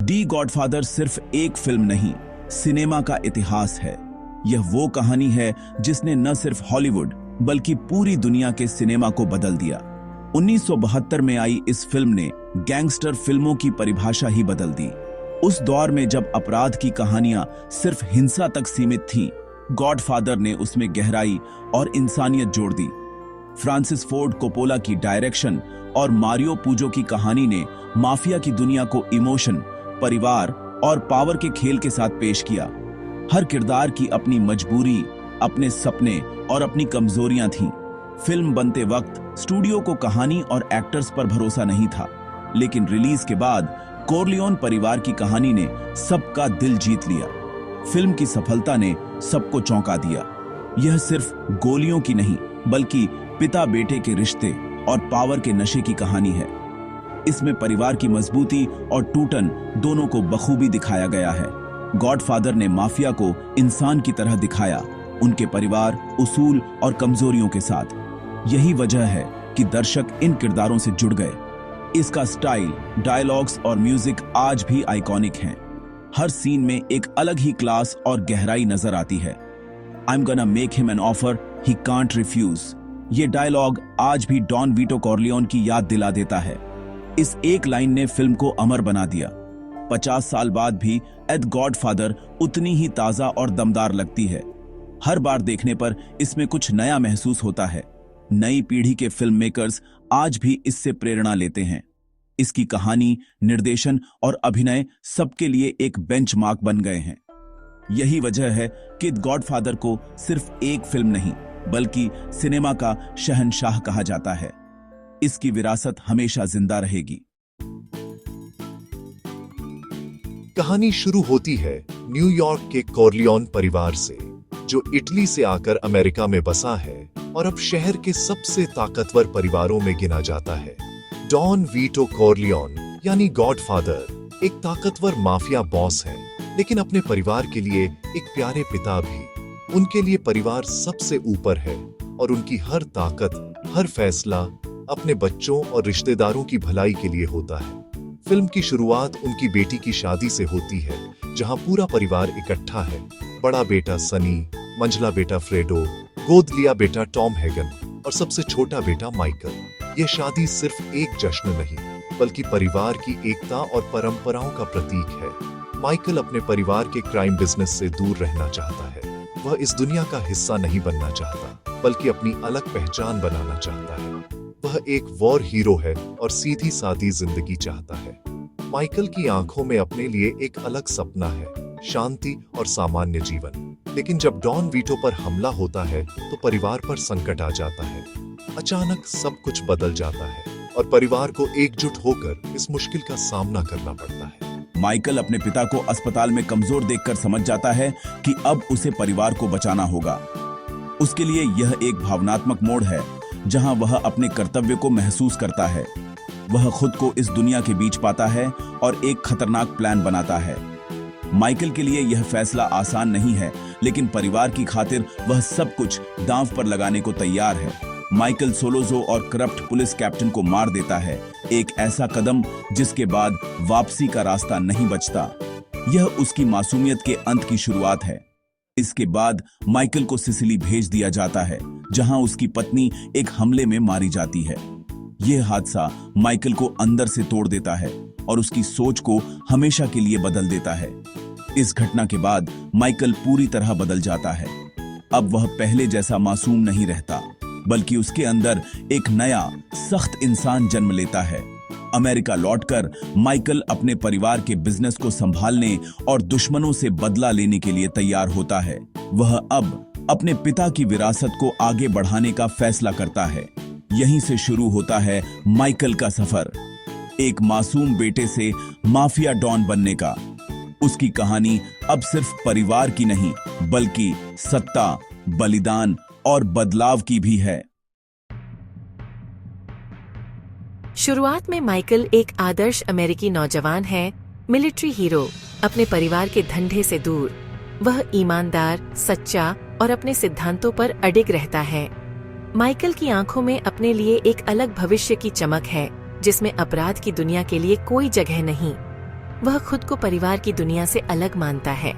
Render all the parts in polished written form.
दी godfather सिर्फ एक film नहीं, सिनेमा का इतिहास है। यह वो कहानी है जिसने न सिर्फ हॉलीवुड बल्कि पूरी दुनिया के सिनेमा को बदल दिया। 1972 में आई इस फिल्म ने गैंगस्टर फिल्मों की परिभाषा ही बदल दी। उस दौर में जब अपराध की कहानियां सिर्फ हिंसा तक सीमित थीं, गॉडफादर ने उसमें गहराई और इंसानियत जोड़ दी। फ्रांसिस फोर्ड कोपोला की डायरेक्शन और मारियो पूजो की कहानी ने माफिया की दुनिया को इमोशन, परिवार और पावर के खेल के साथ पेश किया। हर किरदार की अपनी मजबूरी, अपने सपने और अपनी कमजोरियां थीं। फिल्म बनते वक्त स्टूडियो को कहानी और एक्टर्स पर भरोसा नहीं था, लेकिन रिलीज के बाद कोरलियोन परिवार की कहानी ने सबका दिल जीत लिया। फिल्म की सफलता ने सबको चौंका दिया। यह सिर्फ गोलियों की नहीं, बल्कि पिता बेटे के रिश्ते और पावर के नशे की कहानी है। इसमें परिवार की मजबूती और टूटन दोनों को बखूबी दिखाया गया है। गॉडफादर ने माफिया को इंसान की तरह दिखाया, उनके परिवार, उसूल और कमजोरियों के साथ। यही वजह है कि दर्शक इन किरदारों से जुड़ गए। इसका स्टाइल, डायलॉग्स और म्यूजिक आज भी आइकॉनिक हैं। हर सीन में एक अलग ही क्लास और गहराई नजर आती है। I'm gonna make him an offer he can't refuse। ये डायलॉग आज भी डॉन वीटो कॉर्लियोन की याद दिला देता है। इस एक लाइन ने फिल्म को अमर बना दिया। 50 साल बाद भी द गॉडफादर उतनी ही ताजा और दमदार लगती है। हर बार देखने पर इसमें कुछ नया महसूस होता है। नई पीढ़ी के फिल्म मेकर्स आज भी इससे प्रेरणा लेते हैं। इसकी कहानी, निर्देशन और अभिनय सबके लिए एक बेंचमार्क बन गए हैं। यही वजह है कि गॉडफादर को सिर्फ एक फिल्म नहीं, बल्कि सिनेमा का शहंशाह कहा जाता है। इसकी विरासत हमेशा जिंदा रहेगी। कहानी शुरू होती है न्यूयॉर्क के कॉर्लियोन परिवार से, जो इटली से आकर अमेरिका में बसा है और अब शहर के सबसे ताकतवर परिवारों में गिना जाता है। डॉन वीटो कॉर्लियोन यानी गॉडफादर एक ताकतवर माफिया बॉस है, लेकिन अपने परिवार के लिए एक प्यारे पिता भी। उनके लिए परिवार सबसे ऊपर है और उनकी हर ताकत, हर फैसला अपने बच्चों और रिश्तेदारों की भलाई के लिए होता है। फिल्म की शुरुआत उनकी बेटी की शादी से होती है, जहां पूरा परिवार इकट्ठा है। बड़ा बेटा सनी, मंझला बेटा फ्रेडो, गोद लिया बेटा टॉम हैगन और सबसे छोटा बेटा माइकल। ये शादी सिर्फ एक जश्न नहीं, बल्कि परिवार की एकता और परंपराओं का प्रतीक है। माइकल अपने परिवार के क्राइम बिजनेस से दूर रहना चाहता है। वह इस दुनिया का हिस्सा नहीं बनना चाहता, बल्कि अपनी अलग पहचान बनाना चाहता है। वह एक वॉर हीरो है और सीधी सादी जिंदगी चाहता है। माइकल की आंखों में अपने लिए एक अलग सपना है, शांति और सामान्य जीवन। लेकिन जब डॉन वीटो पर हमला होता है तो परिवार पर संकट आ जाता है। अचानक सब कुछ बदल जाता है और परिवार को एकजुट होकर इस मुश्किल का सामना करना पड़ता है। माइकल अपने पिता को अस्पताल में कमजोर देखकर समझ जाता है कि अब उसे परिवार को बचाना होगा। उसके लिए यह एक भावनात्मक मोड़ है, जहां वह अपने कर्तव्य को महसूस करता है। वह खुद को इस दुनिया के बीच पाता है और एक खतरनाक प्लान बनाता है। माइकल के लिए यह फैसला आसान नहीं है, लेकिन परिवार की खातिर वह सब कुछ दांव पर लगाने को तैयार है। माइकल सोलोजो और करप्ट पुलिस कैप्टन को मार देता है, एक ऐसा कदम जिसके बाद वापसी का रास्ता नहीं बचता। यह उसकी मासूमियत के अंत की शुरुआत है। इसके बाद माइकल को सिसिली भेज दिया जाता है, जहां उसकी पत्नी एक हमले में मारी जाती है। यह हादसा माइकल को अंदर से तोड़ देता है और उसकी सोच को हमेशा के लिए बदल देता है। इस घटना के बाद माइकल पूरी तरह बदल जाता है। अब वह पहले जैसा मासूम नहीं रहता, बल्कि उसके अंदर एक नया, सख्त इंसान जन्म लेता है। अमेरिका लौटकर माइकल अपने परिवार के बिजनेस को संभालने और दुश्मनों से बदला लेने के लिए तैयार होता है। वह अब अपने पिता की विरासत को आगे बढ़ाने का फैसला करता है। यहीं से शुरू होता है माइकल का सफर, एक मासूम बेटे से माफिया डॉन बनने का। उसकी कहानी अब सिर्फ परिवार की नहीं, बल्कि सत्ता, बलिदान और बदलाव की भी है। शुरुआत में माइकल एक आदर्श अमेरिकी नौजवान है, मिलिट्री हीरो, अपने परिवार के धंधे से दूर। वह ईमानदार, सच्चा और अपने सिद्धांतों पर अडिग रहता है। माइकल की आंखों में अपने लिए एक अलग भविष्य की चमक है, जिसमें अपराध की दुनिया के लिए कोई जगह नहीं। वह खुद को परिवार की दुनिया से अलग मानता है।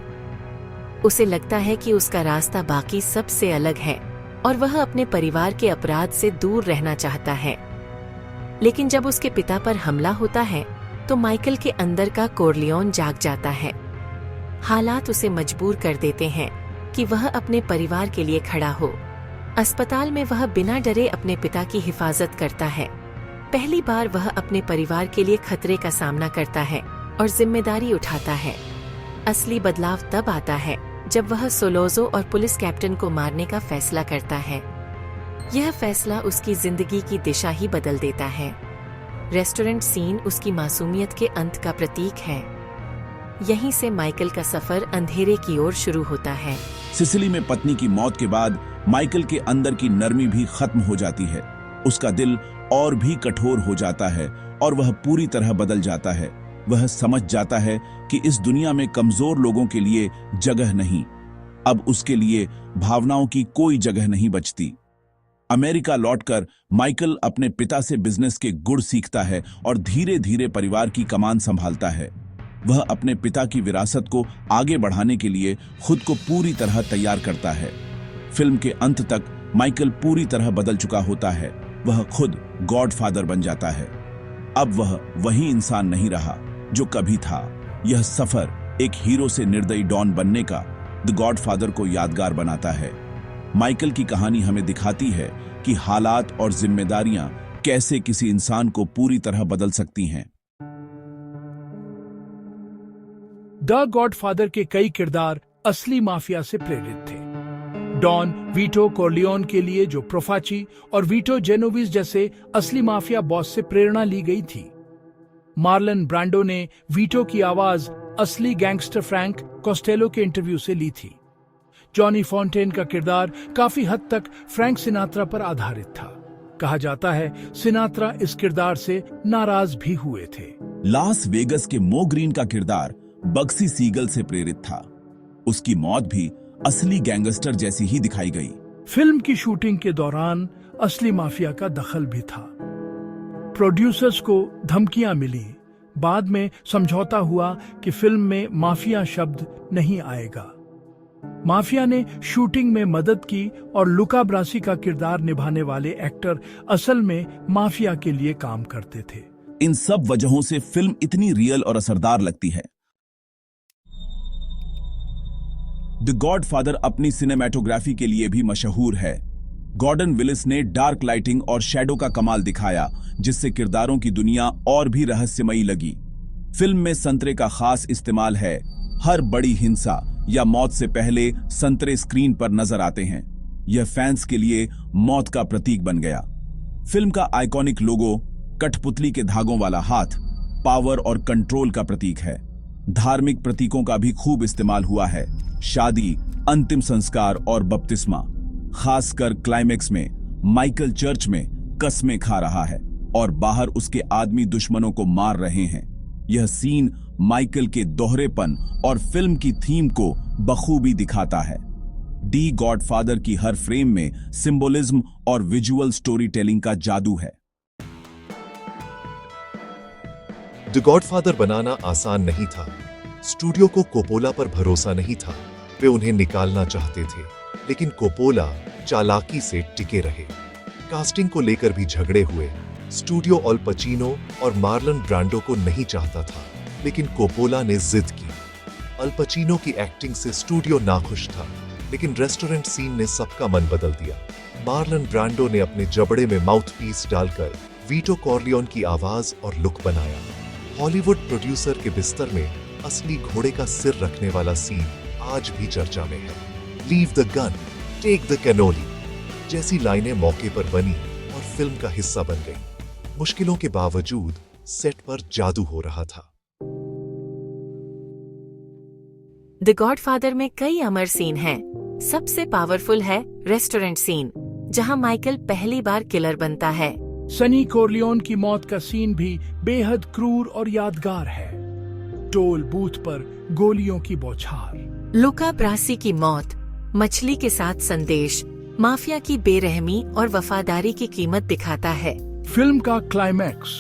उसे लगता है कि उसका रास्ता बाकी सबसे अलग है और वह अपने परिवार के अपराध से दूर रहना चाहता है। लेकिन जब उसके पिता पर हमला होता है तो माइकल के अंदर का कोरलियोन जाग जाता है। हालात उसे मजबूर कर देते हैं कि वह अपने परिवार के लिए खड़ा हो। अस्पताल में वह बिना डरे अपने पिता की हिफाजत करता है। पहली बार वह अपने परिवार के लिए खतरे का सामना करता है और जिम्मेदारी उठाता है। असली बदलाव तब आता है जब वह सोलोजो और पुलिस कैप्टन को मारने का फैसला करता है। यह फैसला उसकी जिंदगी की दिशा ही बदल देता है। रेस्टोरेंट सीन उसकी मासूमियत के अंत का प्रतीक है। यहीं से माइकल का सफर अंधेरे की ओर शुरू होता है। सिसिली में पत्नी की मौत के बाद माइकल के अंदर की नरमी भी खत्म हो जाती है। उसका दिल और भी कठोर हो जाता है और वह पूरी तरह बदल जाता है। वह समझ जाता है कि इस दुनिया में कमजोर लोगों के लिए जगह नहीं। अब उसके लिए भावनाओं की कोई जगह नहीं बचती। अमेरिका लौटकर माइकल अपने पिता से बिजनेस के गुण सीखता है और धीरे धीरे परिवार की कमान संभालता है। वह अपने पिता की विरासत को आगे बढ़ाने के लिए खुद को पूरी तरह तैयार करता है। फिल्म के अंत तक माइकल पूरी तरह बदल चुका होता है। वह खुद गॉडफादर बन जाता है। अब वह वही इंसान नहीं रहा जो कभी था। यह सफर एक हीरो से निर्दयी डॉन बनने का द गॉडफादर को यादगार बनाता है। माइकल की कहानी हमें दिखाती है कि हालात और जिम्मेदारियां कैसे किसी इंसान को पूरी तरह बदल सकती हैं। द गॉडफादर के कई किरदार असली माफिया से प्रेरित थे। डॉन वीटो कॉर्लियोन के लिए जो प्रोफाची और वीटो जेनोविस जैसे असली माफिया बॉस से प्रेरणा ली गई थी। मार्लन ब्रांडो ने वीटो की आवाज असली गैंगस्टर फ्रैंक कोस्टेलो के इंटरव्यू से ली थी। जॉनी फॉन्टेन का किरदार काफी हद तक फ्रैंक सिनात्रा पर आधारित था। कहा जाता है सिनात्रा इस किरदार से नाराज भी हुए थे। लास वेगस के मो ग्रीन का किरदार बक्सी सीगल से प्रेरित था। उसकी मौत भी असली गैंगस्टर जैसी ही दिखाई गई। फिल्म की शूटिंग के दौरान असली माफिया का दखल भी था। प्रोड्यूसर्स को धमकियां मिली। बाद में समझौता हुआ कि फिल्म में माफिया शब्द नहीं आएगा। माफिया ने शूटिंग में मदद की और लुका ब्रासी का किरदार निभाने वाले एक्टर असल में माफिया के लिए काम करते थे। इन सब वजहों से फिल्म इतनी रियल और असरदार लगती है। द गॉडफादर अपनी सिनेमैटोग्राफी के लिए भी मशहूर है। गॉर्डन विलिस ने डार्क लाइटिंग और शैडो का कमाल दिखाया, जिससे किरदारों की दुनिया और भी रहस्यमयी लगी। फिल्म में संतरे का खास इस्तेमाल है। हर बड़ी हिंसा या मौत से पहले संतरे स्क्रीन पर नजर आते हैं। यह फैंस के लिए मौत का प्रतीक बन गया। फिल्म का आइकॉनिक लोगो कठपुतली के धागों वाला हाथ पावर और कंट्रोल का प्रतीक है। धार्मिक प्रतीकों का भी खूब इस्तेमाल हुआ है। शादी, अंतिम संस्कार और बपतिस्मा। खासकर क्लाइमेक्स में माइकल चर्च में कस्में खा रहा है और बाहर उसके आदमी दुश्मनों को मार रहे हैं। यह सीन माइकल के दोहरेपन और फिल्म की थीम को बखूबी दिखाता है। दी गॉडफादर की हर फ्रेम में सिंबोलिज्म और विजुअल स्टोरी टेलिंग का जादू है। द गॉडफादर बनाना आसान नहीं था। स्टूडियो को कोपोला पर भरोसा नहीं था। वे उन्हें निकालना चाहते थे, लेकिन कोपोला चालाकी से टिके रहे। कास्टिंग को लेकर भी झगड़े हुए। स्टूडियो अल पचिनो और मार्लन ब्रांडो को नहीं चाहता था, लेकिन कोपोला ने जिद की। अल पचिनो की एक्टिंग से स्टूडियो नाखुश था, लेकिन रेस्टोरेंट सीन ने सबका मन बदल दिया। मार्लन ब्रांडो ने अपने जबड़े में माउथपीस डालकर वीटो कॉर्लियोन की आवाज और लुक बनाया। हॉलीवुड प्रोड्यूसर के बिस्तर में असली घोड़े का सिर रखने वाला सीन आज भी चर्चा में है। Leave the gun, take the cannoli जैसी लाइनें मौके पर बनी और फिल्म का हिस्सा बन गई। मुश्किलों के बावजूद सेट पर जादू हो रहा था। द गॉडफादर में कई अमर सीन हैं। सबसे पावरफुल है रेस्टोरेंट सीन, जहां माइकल पहली बार किलर बनता है। सनी कॉर्लियोन की मौत का सीन भी बेहद क्रूर और यादगार है। टोल बूथ पर गोलियों की बौछार। लुका ब्रासी की मौत, मछली के साथ संदेश, माफिया की बेरहमी और वफादारी की कीमत दिखाता है। फिल्म का क्लाइमैक्स,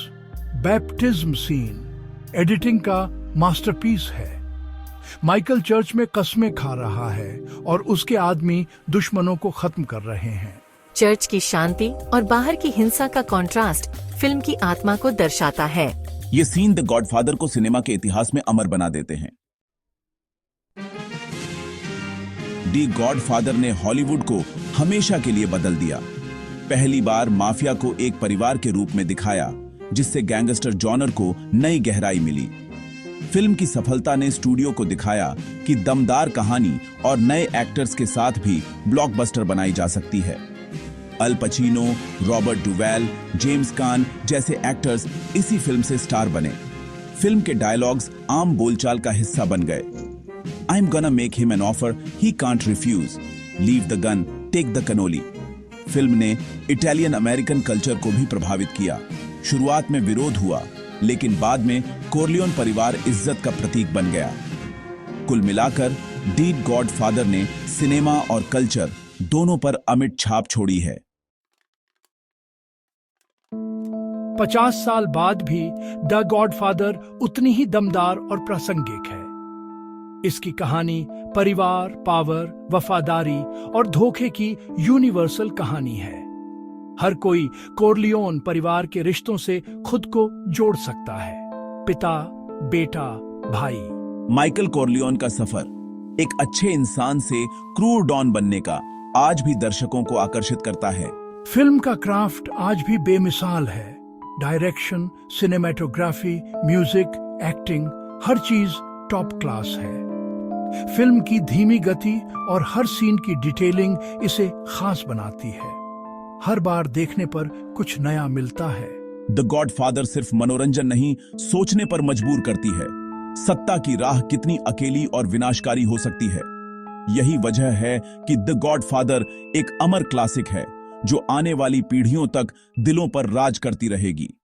बैप्टिज्म सीन, एडिटिंग का मास्टरपीस है। माइकल चर्च में कस्में खा रहा है और उसके आदमी दुश्मनों को खत्म कर रहे हैं। चर्च की शांति और बाहर की हिंसा का कॉन्ट्रास्ट फिल्म की आत्मा को दर्शाता है। ये सीन द गॉडफादर को सिनेमा के इतिहास में अमर बना देते हैं। दी गॉडफादर ने हॉलीवुड को हमेशा के लिए बदल दिया। पहली बार माफिया को एक परिवार के रूप में दिखाया, जिससे गैंगस्टर जॉनर को नई गहराई मिली। फिल्म की सफलता ने स्टूडियो को दिखाया कि दमदार कहानी और नए एक्टर्स के साथ भी ब्लॉकबस्टर बनाई जा सकती है। अल पचीनो, रॉबर्ट डुवेल, जेम्स कान जैसे एक्टर्स इसी फिल्म से स्टार बने। फिल्म के डायलॉग्स आम बोलचाल का हिस्सा बन गए। I am gonna make him an offer he can't refuse, leave the gun, take the cannoli. Film ने इटालियन अमेरिकन कल्चर को भी प्रभावित किया। शुरुआत में विरोध हुआ, लेकिन बाद में कोर्लियोन परिवार इज्जत का प्रतीक बन गया। कुल मिलाकर दी गॉडफादर ने सिनेमा और कल्चर दोनों पर अमिट छाप छोड़ी है। 50 साल बाद भी द गॉडफादर उतनी ही दमदार और प्रासंगिक है। इसकी कहानी परिवार, पावर, वफादारी और धोखे की यूनिवर्सल कहानी है। हर कोई कोर्लियोन परिवार के रिश्तों से खुद को जोड़ सकता है। पिता, बेटा, भाई। माइकल कोर्लियोन का सफर एक अच्छे इंसान से क्रूर डॉन बनने का आज भी दर्शकों को आकर्षित करता है। फिल्म का क्राफ्ट आज भी बेमिसाल है। डायरेक्शन, सिनेमेटोग्राफी, म्यूजिक, एक्टिंग, हर चीज टॉप क्लास है। फिल्म की धीमी गति और हर सीन की डिटेलिंग इसे खास बनाती है। हर बार देखने पर कुछ नया मिलता है। द गॉडफादर सिर्फ मनोरंजन नहीं, सोचने पर मजबूर करती है। सत्ता की राह कितनी अकेली और विनाशकारी हो सकती है। यही वजह है कि द गॉडफादर एक अमर क्लासिक है, जो आने वाली पीढ़ियों तक दिलों पर राज करती रहेगी।